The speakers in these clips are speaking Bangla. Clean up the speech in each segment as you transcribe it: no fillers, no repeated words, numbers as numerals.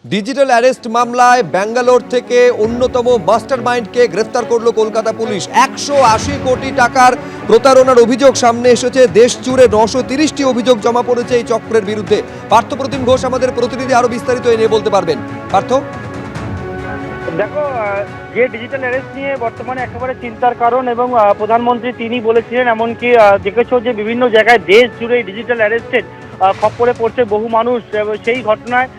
ডিজিটাল অ্যারেস্ট মামলায় ব্যাঙ্গালোর থেকে অন্যতম মাস্টারমাইন্ডকে গ্রেফতার করলো কলকাতা পুলিশ। 180 কোটি টাকার প্রতারণার অভিযোগ সামনে এসেছে। দেশ জুড়ে 930টি অভিযোগ জমা পড়েছে এই চক্রের বিরুদ্ধে। পার্থপ্রতিম ঘোষ আমাদের প্রতিনিধি আরো বিস্তারিত এ নিয়ে বলতে পারবেন। পার্থ, দেখো, যে ডিজিটাল অ্যারেস্ট নিয়ে বর্তমানে একেবারে চিন্তার কারণ এবং প্রধানমন্ত্রী তিনি বলেছিলেন, এমনকি দেখেছো যে বিভিন্ন জায়গায় দেশ জুড়ে ডিজিটাল অ্যারেস্টের খপ্পরে পড়ছে বহু মানুষ। সেই ঘটনায়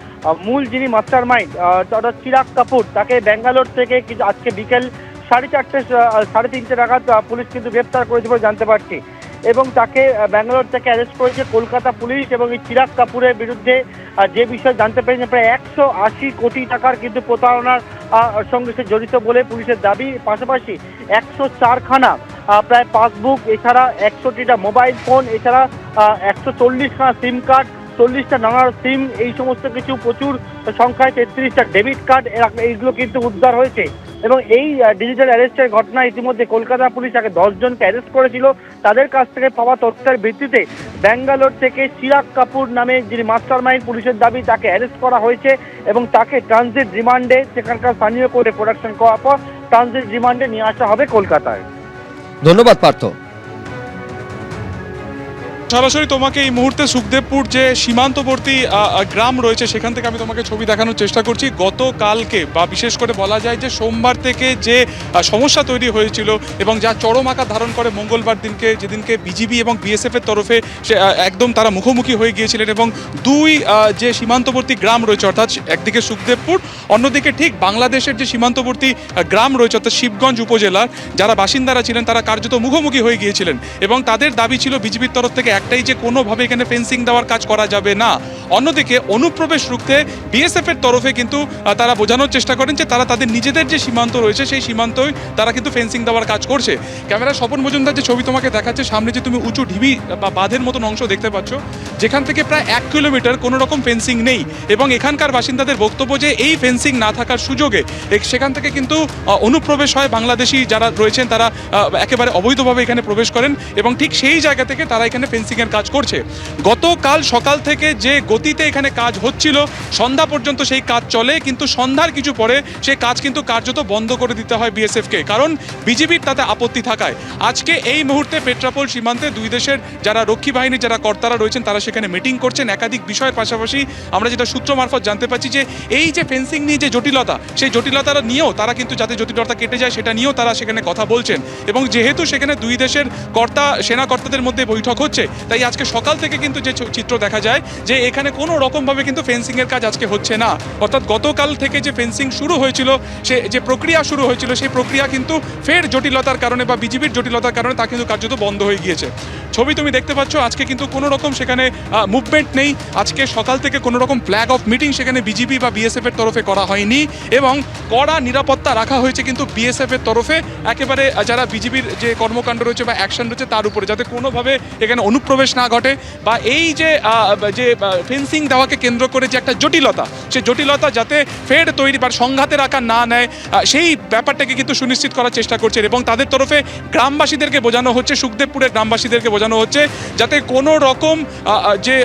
মূল যিনি মাস্টার মাইন্ড অর্থাৎ চিরাগ কাপুর, তাকে ব্যাঙ্গালোর থেকে আজকে বিকেল 3:30 নাগাদ পুলিশ কিন্তু গ্রেপ্তার করেছে বলে জানতে পারছি। এবং তাকে ব্যাঙ্গালোর থেকে অ্যারেস্ট করেছে কলকাতা পুলিশ। এবং এই চিরাগ কাপুরের বিরুদ্ধে যে বিষয়ে জানতে পেরেছেন, প্রায় 180 কোটি টাকার কিন্তু প্রতারণার সঙ্গে সে জড়িত বলে পুলিশের দাবি। পাশাপাশি 104খানা প্রায় পাসবুক, এছাড়া 100টা মোবাইল ফোন, এছাড়া 140খানা সিম কার্ড, 40টা নানার সিম, এই সমস্ত কিছু প্রচুর সংখ্যায় 33টা ডেবিট কার্ড, এইগুলো কিন্তু উদ্ধার হয়েছে। এবং এই ডিজিটাল অ্যারেস্টের ঘটনায় ইতিমধ্যে কলকাতা পুলিশ আগে 10 জনকে অ্যারেস্ট করেছিল। তাদের কাছ থেকে পাওয়া তথ্যের ভিত্তিতে ব্যাঙ্গালোর থেকে চিরাগ কাপুর নামে যিনি মাস্টার মাইন্ড, পুলিশের দাবি তাকে অ্যারেস্ট করা হয়েছে এবং তাকে ট্রানজিট রিমান্ডে, সেখানকার স্থানীয় কোর্টে প্রোডাকশন করার পর ট্রানজিট রিমান্ডে নিয়ে আসা হবে কলকাতায়। ধন্যবাদ পার্থ। সরাসরি তোমাকে এই মুহূর্তে সুখদেবপুর যে সীমান্তবর্তী গ্রাম রয়েছে সেখান থেকে আমি তোমাকে ছবি দেখানোর চেষ্টা করছি। গতকালকে বা বিশেষ করে বলা যায় যে সোমবার থেকে যে সমস্যা তৈরি হয়েছিল এবং যা চরম আকার ধারণ করে মঙ্গলবার দিনকে, যেদিনকে বিজিবি এবং বিএসএফ এর তরফে সে একদম তারা মুখোমুখি হয়ে গিয়েছিলেন এবং দুই যে সীমান্তবর্তী গ্রাম রয়েছে অর্থাৎ একদিকে সুখদেবপুর, অন্যদিকে ঠিক বাংলাদেশের যে সীমান্তবর্তী গ্রাম রয়েছে অর্থাৎ শিবগঞ্জ উপজেলার যারা বাসিন্দারা ছিলেন তারা কার্যত মুখোমুখি হয়ে গিয়েছিলেন এবং তাদের দাবি ছিল বিজিবির তরফ থেকে একটাই, যে কোনোভাবে এখানে ফেন্সিং দেওয়ার কাজ করা যাবে না। অন্যদিকে অনুপ্রবেশ রুখতে বিএসএফ এর তরফে কিন্তু তারা বোঝানোর চেষ্টা করেন যে তারা তাদের নিজেদের যে সীমান্ত রয়েছে সেই সীমান্তই তারা কিন্তু ফেন্সিং দেওয়ার কাজ করছে। ক্যামেরা স্বপন মজুমদার যে ছবি তোমাকে দেখাচ্ছে, সামনে যে তুমি উঁচু ঢিবি বা বাঁধের মতন অংশ দেখতে পাচ্ছ, যেখান থেকে প্রায় 1 কিলোমিটার কোনো রকম ফেন্সিং নেই এবং এখানকার বাসিন্দাদের বক্তব্য যে এই ফেন্সিং না থাকার সুযোগে সেখান থেকে কিন্তু অনুপ্রবেশ হয়, বাংলাদেশি যারা রয়েছেন তারা একেবারে অবৈধভাবে এখানে প্রবেশ করেন এবং ঠিক সেই জায়গা থেকে তারা এখানে ফেন্সিংয়ের কাজ করছে। গতকাল সকাল থেকে যে গতিতে এখানে কাজ হচ্ছিল সন্ধ্যা পর্যন্ত সেই কাজ চলে, কিন্তু সন্ধ্যার কিছু পরে সেই কাজ কিন্তু কার্যত বন্ধ করে দিতে হয় বিএসএফকে, কারণ বিজিবির তাতে আপত্তি থাকায়। আজকে এই মুহূর্তে পেট্রাপোল সীমান্তে দুই দেশের যারা রক্ষী বাহিনীর যারা কর্তারা রয়েছেন তারা সেখানে মিটিং করছেন একাধিক বিষয়ের পাশাপাশি। আমরা যেটা সূত্র মারফত জানতে পারছি যে এই যে ফেন্সিং নিয়ে যে জটিলতা, সেই জটিলতাটা নিয়েও তারা কিন্তু যাতে জটিলতা কেটে যায় সেটা নিয়েও তারা সেখানে কথা বলছেন এবং যেহেতু সেখানে দুই দেশের সেনা কর্তাদের মধ্যে বৈঠক হচ্ছে, তাই আজকে সকাল থেকে কিন্তু যে চিত্র দেখা যায় যে এখানে কোনো রকমভাবে কিন্তু ফেন্সিংয়ের কাজ আজকে হচ্ছে না। অর্থাৎ গতকাল থেকে যে ফেন্সিং শুরু হয়েছিল, সে যে প্রক্রিয়া শুরু হয়েছিল সেই প্রক্রিয়া কিন্তু ফের জটিলতার কারণে বা বিজিবির জটিলতার কারণে তা কিন্তু কার্যত বন্ধ হয়ে গিয়েছে। ছবি তুমি দেখতে পাচ্ছ, আজকে কিন্তু কোনো রকম সেখানে মুভমেন্ট নেই। আজকে সকাল থেকে কোনো রকম ফ্ল্যাগ অফ মিটিং সেখানে বিজিবি বা বিএসএফ এর তরফে করা হয়নি এবং কড়া নিরাপত্তা রাখা হয়েছে কিন্তু বিএসএফ এর তরফে একেবারে যারা বিজিবির যে কর্মকাণ্ড রয়েছে বা অ্যাকশন রয়েছে তার উপরে, যাতে কোনোভাবে এখানে অনুপ্রবেশ না ঘটে বা এই যে ফেন্সিং দেওয়াকে কেন্দ্র করে যে একটা জটিলতা, সেই জটিলতা যাতে ফের তৈরি বা সংঘাতের আকার না নেয় সেই ব্যাপারটাকে কিন্তু সুনিশ্চিত করার চেষ্টা করছে এবং তাদের তরফে গ্রামবাসীদেরকে বোঝানো হচ্ছে, সুখদেবপুরের গ্রামবাসীদেরকে বোঝানো হচ্ছে যাতে কোনো রকম যে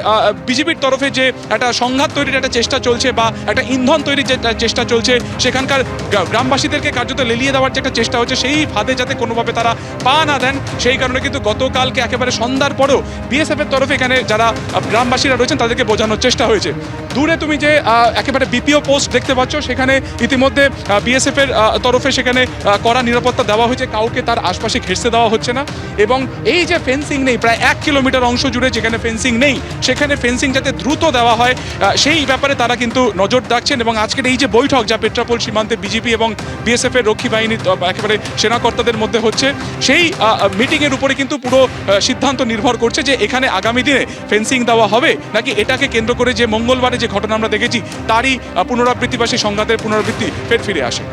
বিজেপির তরফে যে একটা সংঘাত তৈরির একটা চেষ্টা চলছে বা একটা ইন্ধন তৈরির যে চেষ্টা চলছে, সেখানকার গ্রামবাসীদেরকে কার্যত লেলিয়ে দেওয়ার যে একটা চেষ্টা হচ্ছে সেই ফাঁদে যাতে কোনোভাবে তারা পা না দেন, সেই কারণে কিন্তু গতকালকে একেবারে সন্ধ্যার পরেও বিএসএফ এর তরফে এখানে যারা গ্রামবাসীরা রয়েছেন তাদেরকে বোঝানোর চেষ্টা হয়েছে। দূরে তুমি যে একেবারে বিপিও পোস্ট দেখতে পাচ্ছ, সেখানে ইতিমধ্যে বিএসএফ এর তরফে সেখানে কড়া নিরাপত্তা দেওয়া হয়েছে, কাউকে তার আশপাশে ঘেঁষতে দেওয়া হচ্ছে না এবং এই যে ফেন্সিং নেই, প্রায় 1 কিলোমিটার অংশ জুড়ে যেখানে ফেন্সিং নেই সেখানে ফেন্সিং যাতে দ্রুত দেওয়া হয় সেই ব্যাপারে তারা কিন্তু নজর রাখছেন এবং আজকের এই যে বৈঠক যা পেট্রাপোল সীমান্তে বিজিবি এবং বিএসএফ এর রক্ষী বাহিনীর একেবারে সেনাকর্তাদের মধ্যে হচ্ছে, সেই মিটিংয়ের উপরে কিন্তু পুরো সিদ্ধান্ত নির্ভর করছে যে এখানে আগামী দিনে ফেন্সিং দেওয়া হবে নাকি এটাকে কেন্দ্র করে যে মঙ্গলবারে যে ঘটনা আমরা দেখেছি তারই পুনরাবৃত্তি বা সেই সংঘাতের পুনরাবৃত্তি ফের ফিরে আসে।